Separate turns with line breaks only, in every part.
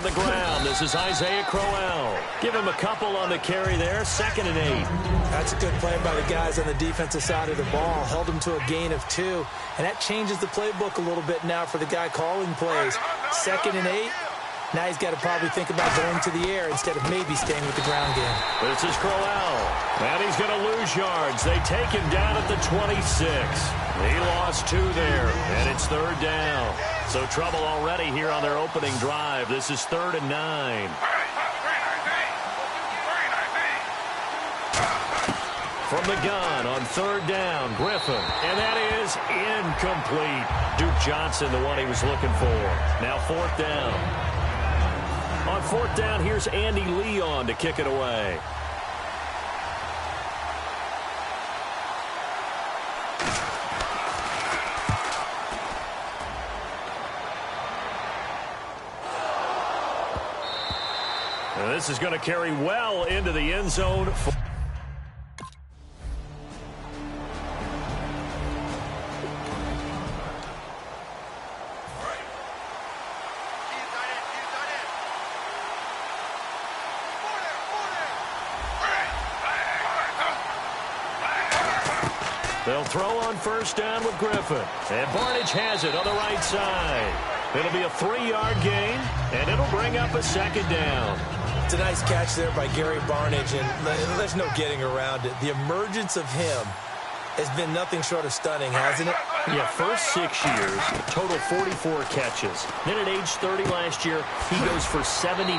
On the ground, this is Isaiah Crowell. Give him a couple on the carry there, 2nd and 8.
That's a good play by the guys on the defensive side of the ball. Held him to a gain of 2. And that changes the playbook a little bit now for the guy calling plays. 2nd and 8. Now he's got to probably think about going to the air instead of maybe staying with the ground game.
This is Crowell. And he's going to lose yards. They take him down at the 26. He lost 2 there, and it's 3rd down. So trouble already here on their opening drive. This is 3rd and 9. From the gun on 3rd down, Griffin. And that is incomplete. Duke Johnson, the one he was looking for. Now 4th down. On 4th down, here's Andy Leon to kick it away. And this is going to carry well into the end zone. They'll throw on 1st down with Griffin. And Barnage has it on the right side. It'll be a 3-yard gain, and it'll bring up a 2nd down.
It's a nice catch there by Gary Barnage, and there's no getting around it. The emergence of him has been nothing short of stunning, hasn't it?
Yeah, first 6 years, total 44 catches. Then at age 30 last year, he goes for 79.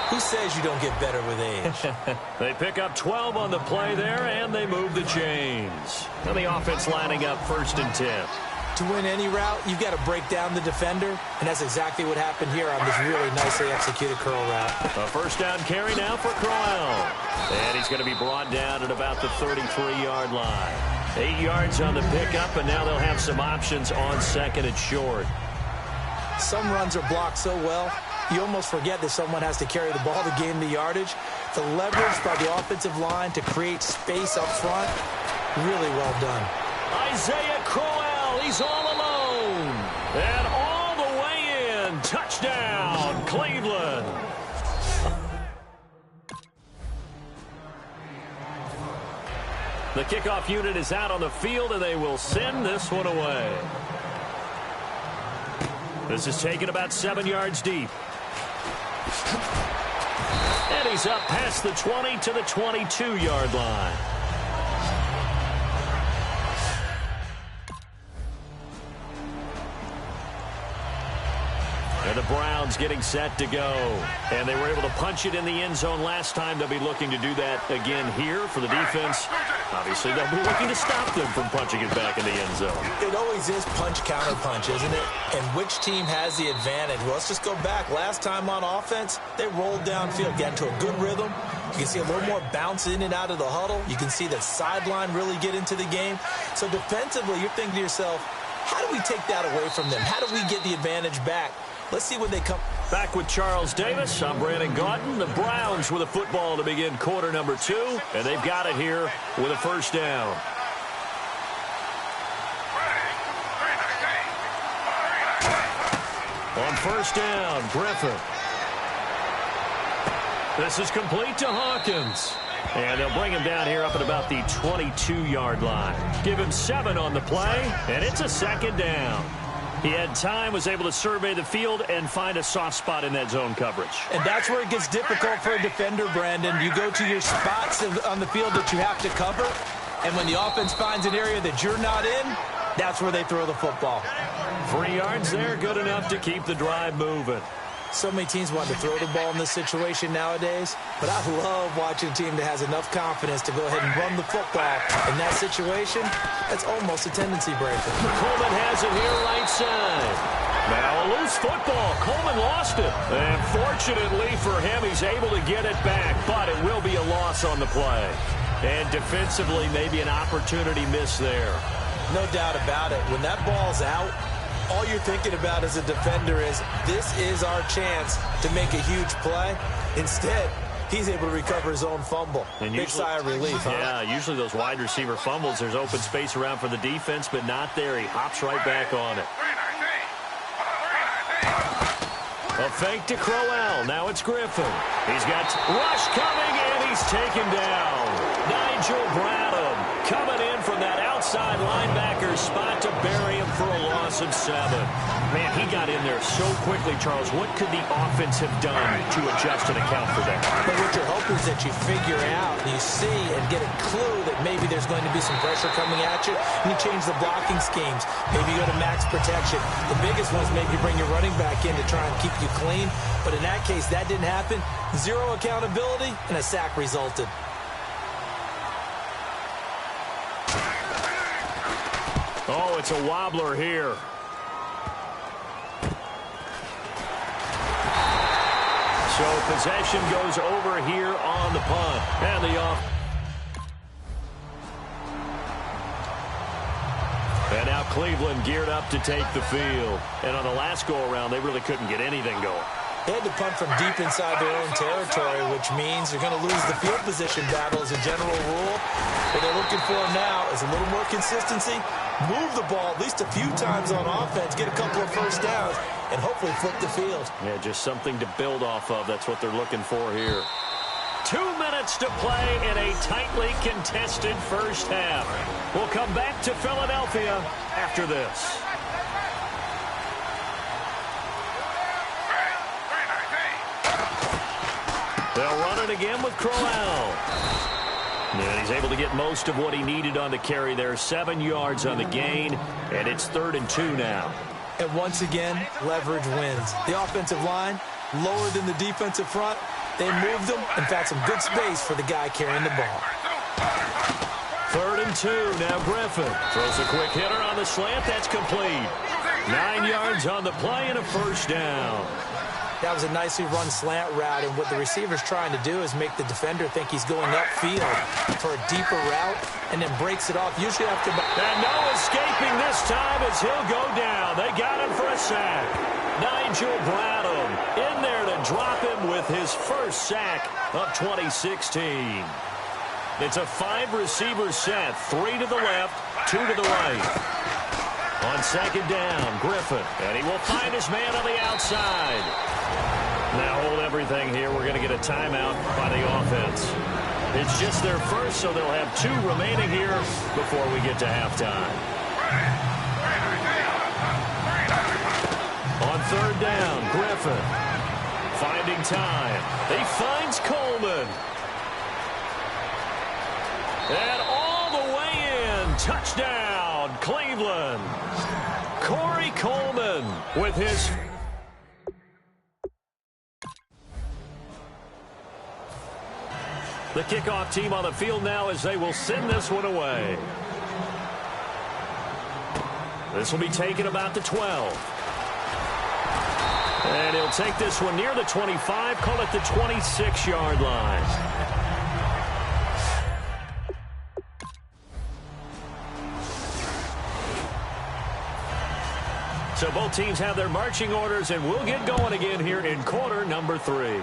Who says you don't get better with age?
They pick up 12 on the play there, and they move the chains. And the offense lining up 1st and 10.
To win any route, you've got to break down the defender, and that's exactly what happened here on this really nicely executed curl route.
A 1st down carry now for Crowell. And he's going to be brought down at about the 33-yard line. 8 yards on the pickup, and now they'll have some options on 2nd and short.
Some runs are blocked so well, you almost forget that someone has to carry the ball to gain the yardage. The leverage by the offensive line to create space up front, really well done.
Isaiah Crowell, he's all alone. And all the way in. Touchdown, Cleveland. The kickoff unit is out on the field, and they will send this one away. This is taken about 7 yards deep. And he's up past the 20 to the 22-yard line. And the Browns getting set to go. And they were able to punch it in the end zone last time. They'll be looking to do that again here for the defense. Obviously, they'll be looking to stop them from punching it back in the end zone.
It always is punch-counter-punch, isn't it? And which team has the advantage? Well, let's just go back. Last time on offense, they rolled downfield, got into a good rhythm. You can see a little more bounce in and out of the huddle. You can see that sideline really get into the game. So defensively, you're thinking to yourself, how do we take that away from them? How do we get the advantage back? Let's see when they come.
Back with Charles Davis. I'm Brandon Gaudin. The Browns with a football to begin quarter number 2. And they've got it here with a 1st down. On 1st down, Griffin. This is complete to Hawkins. And they'll bring him down here up at about the 22-yard line. Give him 7 on the play, and it's a 2nd down. He had time, was able to survey the field and find a soft spot in that zone coverage.
And that's where it gets difficult for a defender, Brandon. You go to your spots on the field that you have to cover, and when the offense finds an area that you're not in, that's where they throw the football.
3 yards there, good enough to keep the drive moving.
So many teams want to throw the ball in this situation nowadays, but I love watching a team that has enough confidence to go ahead and run the football. In that situation, that's almost a tendency breaker.
Coleman has it here right side. Now a loose football. Coleman lost it. And fortunately for him, he's able to get it back, but it will be a loss on the play. And defensively, maybe an opportunity miss there.
No doubt about it. When that ball's out, all you're thinking about as a defender is, this is our chance to make a huge play. Instead, he's able to recover his own fumble. And big sigh of relief, huh?
Yeah, usually those wide receiver fumbles, there's open space around for the defense, but not there. He hops right back on it. A fake to Crowell. Now it's Griffin. He's got rush coming, and he's taken down. Nigel Bradham coming in from that outside linebacker spot to bury him for a loss of 7. Man, he got in there so quickly, Charles. What could the offense have done to adjust and account for that?
But what you're hoping is that you figure out, you see, and get a clue that maybe there's going to be some pressure coming at you, and you change the blocking schemes. Maybe you go to max protection. The biggest one is maybe bring your running back in to try and keep you clean. But in that case, that didn't happen. 0 accountability, and a sack resulted.
Oh, it's a wobbler here. So possession goes over here on the punt. And the off. And now Cleveland geared up to take the field. And on the last go-around, they really couldn't get anything going.
They had to punt from deep inside their own territory, which means they're going to lose the field position battle as a general rule. What they're looking for now is a little more consistency, move the ball at least a few times on offense, get a couple of first downs, and hopefully flip the field.
Yeah, just something to build off of. That's what they're looking for here. 2 minutes to play in a tightly contested first half. We'll come back to Philadelphia after this. They'll run it again with Crowell. And he's able to get most of what he needed on the carry there. 7 yards on the gain, and it's 3rd and 2 now.
And once again, leverage wins. The offensive line, lower than the defensive front. They moved them. In fact, some good space for the guy carrying the ball.
3rd and 2. Now Griffin throws a quick hitter on the slant. That's complete. 9 yards on the play and a first down.
That was a nicely run slant route, and what the receiver's trying to do is make the defender think he's going upfield for a deeper route, and then breaks it off. Usually after...
And no escaping this time as he'll go down. They got him for a sack. Nigel Bradham in there to drop him with his first sack of 2016. It's a 5-receiver set, 3 to the left, 2 to the right. On 2nd down, Griffin, and he will find his man on the outside. Now hold everything here. We're going to get a timeout by the offense. It's just their first, so they'll have 2 remaining here before we get to halftime. On 3rd down, Griffin finding time. He finds Coleman. And all the way in. Touchdown, Cleveland. Corey Coleman with his... The kickoff team on the field now as they will send this one away. This will be taken about the 12. And he'll take this one near the 25, call it the 26-yard line. So both teams have their marching orders, and we'll get going again here in quarter number 3.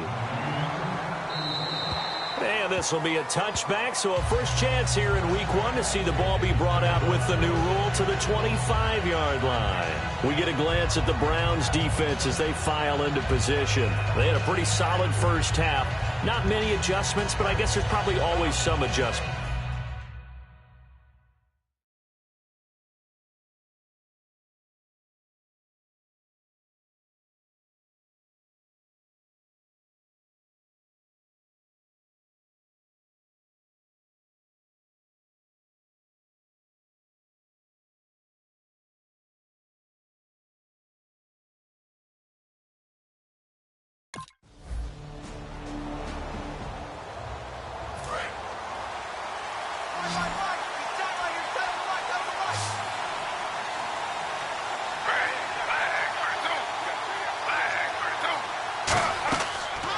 And this will be a touchback, so a first chance here in week 1 to see the ball be brought out with the new rule to the 25-yard line. We get a glance at the Browns defense as they file into position. They had a pretty solid first half. Not many adjustments, but I guess there's probably always some adjustment.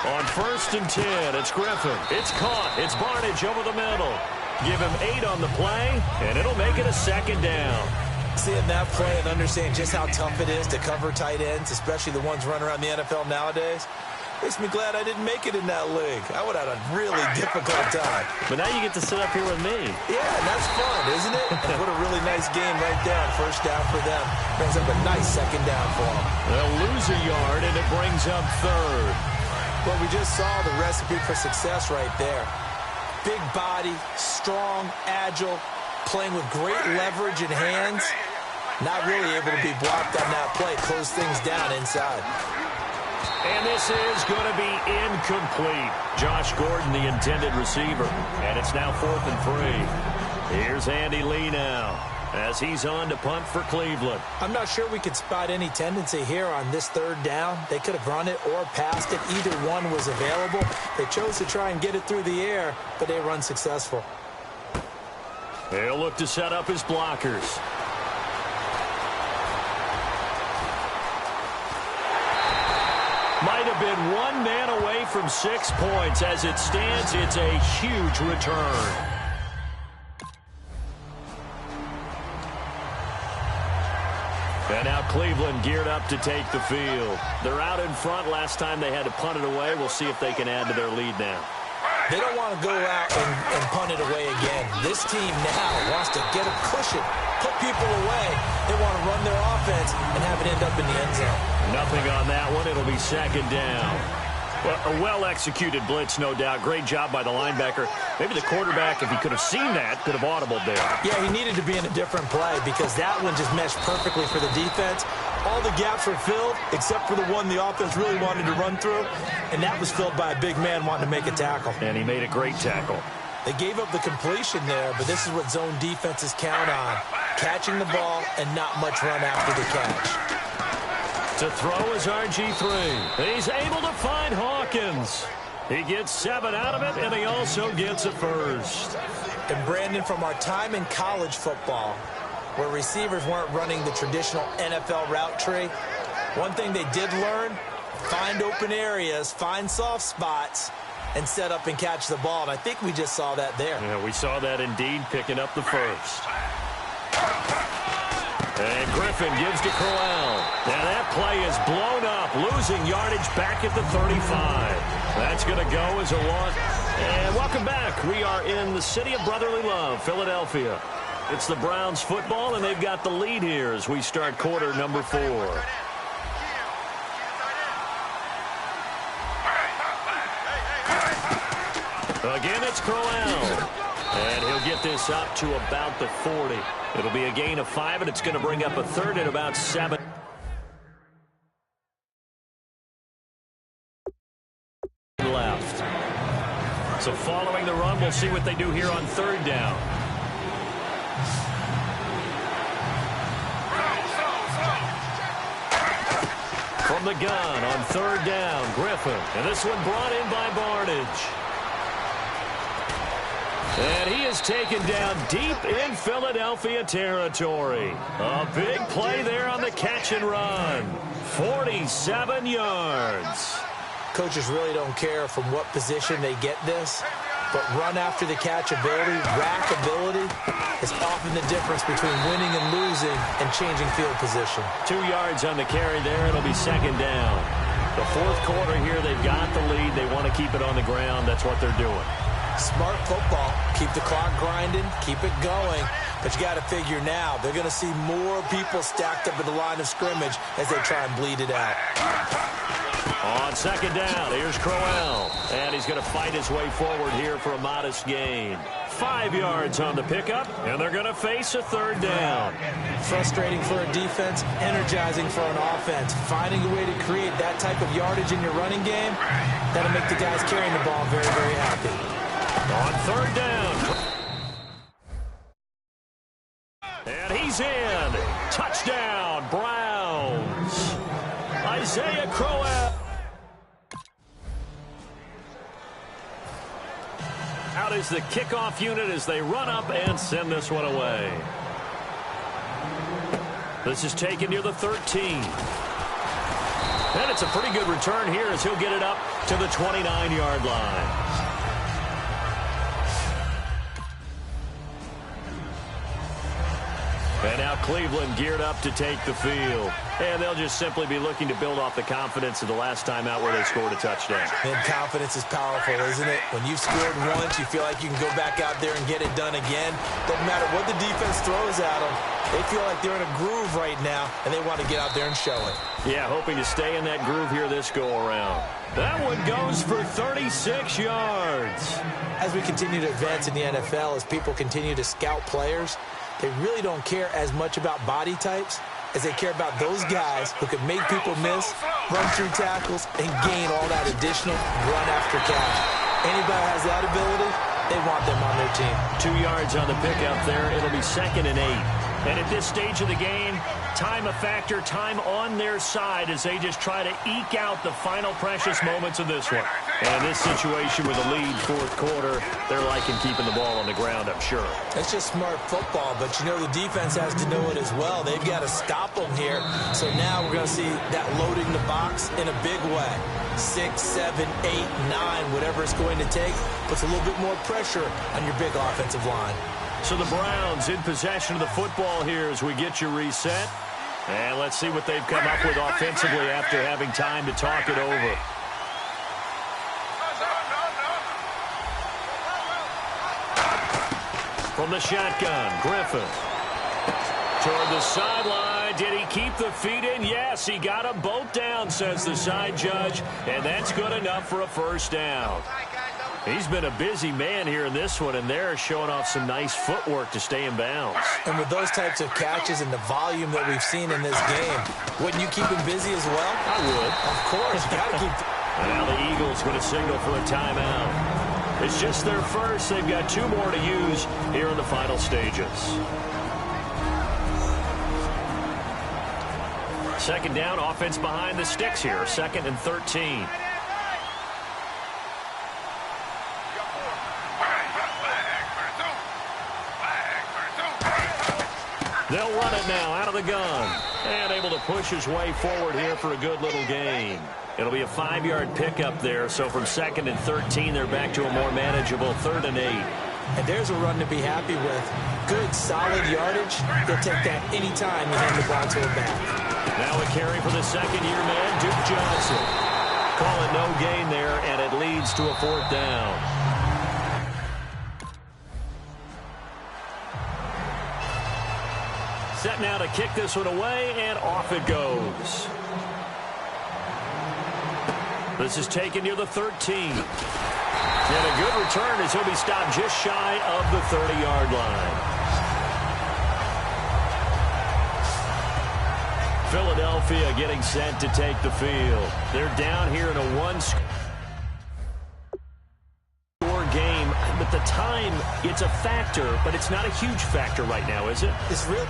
On 1st and 10, it's Griffin. It's caught. It's Barnidge over the middle. Give him 8 on the play, and it'll make it a 2nd down.
Seeing that play and understanding just how tough it is to cover tight ends, especially the ones running around the NFL nowadays, Makes me glad I didn't make it in that league. I would have had a really difficult time.
But now you get to sit up here with me.
Yeah, and that's fun, isn't it? And what a really nice game right there. First down for them. Brings up a nice second down for them.
They'll lose a yard, and it brings up third.
Well, we just saw the recipe for success right there. Big body, strong, agile, playing with great leverage in hands. Not really able to be blocked on that play. Close things down inside.
And this is going to be incomplete. Josh Gordon, the intended receiver. And it's now 4th and 3. Here's Andy Lee now as he's on to punt for Cleveland.
I'm not sure we could spot any tendency here on this third down. They could have run it or passed it. Either one was available. They chose to try and get it through the air, but they were unsuccessful.
He'll look to set up his blockers. Might have been one man away from 6 points. As it stands, it's a huge return. And now Cleveland geared up to take the field. They're out in front. Last time they had to punt it away. We'll see if they can add to their lead now.
They don't want to go out and punt it away again. This team now wants to get a cushion, put people away. They want to run their offense and have it end up in the end zone.
Nothing on that one. It'll be second down. Well, a well-executed blitz, no doubt. Great job by the linebacker. Maybe the quarterback, if he could have seen that, could have audibled there.
Yeah, he needed to be in a different play because that one just meshed perfectly for the defense. All the gaps were filled except for the one the offense really wanted to run through, and that was filled by a big man wanting to make a tackle.
And he made a great tackle.
They gave up the completion there, but this is what zone defenses count on. Catching the ball and not much run after the catch.
To throw is RG3. He's able to find Hawkins. He gets 7 out of it, and he also gets a first.
And Brandon, from our time in college football, where receivers weren't running the traditional NFL route tree, one thing they did learn, find open areas, find soft spots, and set up and catch the ball. And I think we just saw that there.
Yeah, we saw that indeed, picking up the first. And Griffin gives to Crowell. Now that play is blown up, losing yardage back at the 35. That's going to go as a loss. And welcome back. We are in the city of brotherly love, Philadelphia. It's the Browns football, and they've got the lead here as we start quarter number 4. Again, it's Crowell. And he'll get this up to about the 40. It'll be a gain of 5, and it's going to bring up a third at about 7. Left. So following the run, we'll see what they do here on third down. From the gun on third down, Griffin. And this one brought in by Barnage. And he is taken down deep in Philadelphia territory. A big play there on the catch and run. 47 yards.
Coaches really don't care from what position they get this, but run after the catch ability, rack ability, is often the difference between winning and losing and changing field position.
2 yards on the carry there. It'll be second down. The fourth quarter here, they've got the lead. They want to keep it on the ground. That's what they're doing.
Smart football. Keep the clock grinding. Keep it going. But you got to figure now, they're going to see more people stacked up at the line of scrimmage as they try and bleed it out.
On second down, here's Crowell. And he's going to fight his way forward here for a modest gain. 5 yards on the pickup, and they're going to face a third down.
Frustrating for a defense, energizing for an offense. Finding a way to create that type of yardage in your running game, that'll make the guys carrying the ball very, very happy.
On third down. And he's in. Touchdown, Browns. Isaiah Crowell. Out is the kickoff unit as they run up and send this one away. This is taken near the 13. And it's a pretty good return here as he'll get it up to the 29-yard line. And now Cleveland geared up to take the field. And they'll just simply be looking to build off the confidence of the last time out where they scored a touchdown.
And confidence is powerful, isn't it? When you've scored once, you feel like you can go back out there and get it done again. Doesn't matter what the defense throws at them. They feel like they're in a groove right now, and they want to get out there and show it.
Yeah, hoping to stay in that groove here this go-around. That one goes for 36 yards.
As we continue to advance in the NFL, as people continue to scout players, they really don't care as much about body types as they care about those guys who can make people miss, run through tackles, and gain all that additional run after catch. Anybody has that ability, they want them on their team.
2 yards on the pickup there. It'll be 2nd and 8. And at this stage of the game, time a factor, time on their side as they just try to eke out the final precious moments of this one. And in this situation with a lead 4th quarter, they're liking keeping the ball on the ground, I'm sure.
It's just smart football, but you know the defense has to know it as well. They've got to stop them here. So now we're going to see that loading the box in a big way. 6, 7, 8, 9, whatever it's going to take, puts a little bit more pressure on your big offensive line.
So the Browns in possession of the football here as we get you reset. And let's see what they've come up with offensively after having time to talk it over. From the shotgun, Griffin. Toward the sideline. Did he keep the feet in? Yes, he got them both down, says the side judge. And that's good enough for a first down. He's been a busy man here in this one, and they're showing off some nice footwork to stay in bounds.
And with those types of catches and the volume that we've seen in this game, wouldn't you keep him busy as well?
I would.
Of course. You got to keep.
Now the Eagles going to signal for a timeout. It's just their first. They've got 2 more to use here in the final stages. 2nd down, offense behind the sticks here. 2nd and 13. They'll run it now out of the gun. And able to push his way forward here for a good little gain. It'll be a 5-yard pickup there. So from 2nd and 13, they're back to a more manageable 3rd and 8.
And there's a run to be happy with. Good, solid yardage. They'll take that anytime you hand the ball to a back.
Now a carry for the 2nd-year man, Duke Johnson. Call it no gain there, and it leads to a 4th down. Set now to kick this one away, and off it goes. This is taken near the 13. And a good return as he'll be stopped just shy of the 30-yard line. Philadelphia getting set to take the field. They're down here in a 1-score game. But the time, it's a factor, but it's not a huge factor right now, is it?
It's real.